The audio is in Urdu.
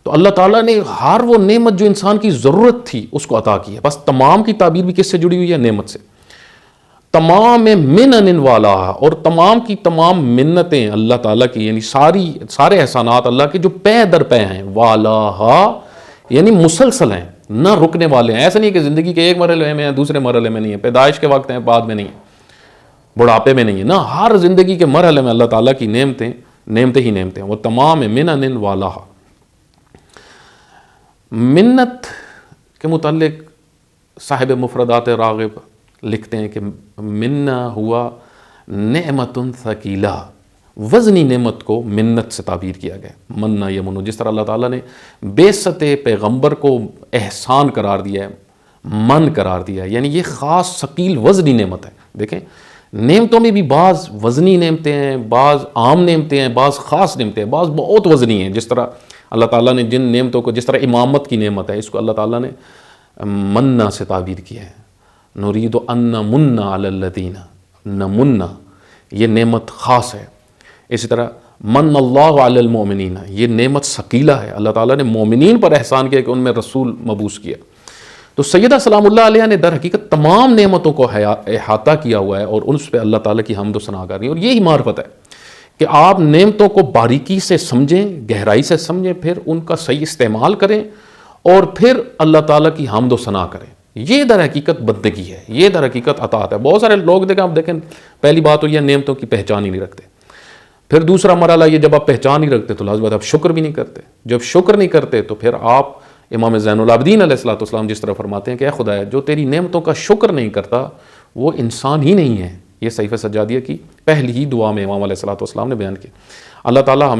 تو اللہ تعالیٰ نے ہر وہ نعمت جو انسان کی ضرورت تھی اس کو عطا کی ہے. بس تمام کی تعبیر بھی کس سے جڑی ہوئی ہے؟ نعمت سے. تمام منن والا، اور تمام کی تمام منتیں اللہ تعالیٰ کی، یعنی سارے احسانات اللہ کے جو پے در پے ہیں، والا یعنی مسلسل ہیں، نہ رکنے والے ہیں. ایسا نہیں کہ زندگی کے ایک مرحلے میں ہیں دوسرے مرحلے میں نہیں ہے، پیدائش کے وقت ہیں بعد میں نہیں ہے، بڑھاپے میں نہیں ہے، نہ ہر زندگی کے مرحلے میں اللہ تعالیٰ کی نعمتیں ہی نعمتیں. وہ تمام منن والا. منت کے متعلق صاحب مفردات راغب لکھتے ہیں کہ منہ ہوا نعمت ثقیلہ، وزنی نعمت کو منت سے تعبیر کیا گیا. منہ یمنو، جس طرح اللہ تعالیٰ نے بعثت پیغمبر کو احسان قرار دیا ہے، من قرار دیا ہے، یعنی یہ خاص ثقیل وزنی نعمت ہے. دیکھیں نعمتوں میں بھی بعض وزنی نعمتیں ہیں، بعض عام نعمتیں ہیں، بعض خاص نعمتیں ہیں، بعض بہت وزنی ہیں. جس طرح اللہ تعالیٰ نے جن نعمتوں کو، جس طرح امامت کی نعمت ہے، اس کو اللہ تعالیٰ نے منہ سے تعبیر کیا ہے. نرید ان نمن علی الذین، نمن یہ نعمت خاص ہے. اسی طرح من اللہ علی المؤمنین، یہ نعمت ثقیلہ ہے، اللہ تعالیٰ نے مومنین پر احسان کیا کہ ان میں رسول مبعوث کیا. تو سیدہ سلام اللہ علیہ نے در حقیقت تمام نعمتوں کو احاطہ کیا ہوا ہے، اور اس پہ اللہ تعالیٰ کی حمد و ثنا کر رہی ہیں. اور یہی معرفت ہے کہ آپ نعمتوں کو باریکی سے سمجھیں، گہرائی سے سمجھیں، پھر ان کا صحیح استعمال کریں، اور پھر اللہ تعالیٰ کی حمد و ثنا کریں. یہ در حقیقت بندگی ہے، یہ در حقیقت اطاعت ہے. بہت سارے لوگ دیکھیں پہلی بات تو یہ نعمتوں کی پہچان ہی نہیں رکھتے. پھر دوسرا مرحلہ یہ، جب آپ پہچان نہیں رکھتے تو لازم بات آپ شکر بھی نہیں کرتے. جب شکر نہیں کرتے تو پھر آپ، امام زین العابدین علیہ السلام جس طرح فرماتے ہیں کہ اے خدا، جو تیری نعمتوں کا شکر نہیں کرتا وہ انسان ہی نہیں ہے. یہ صحیفہ سجادیہ کی پہلی ہی دعا میں امام علیہ السلام نے بیان کیا. اللہ تعالیٰ ہمیں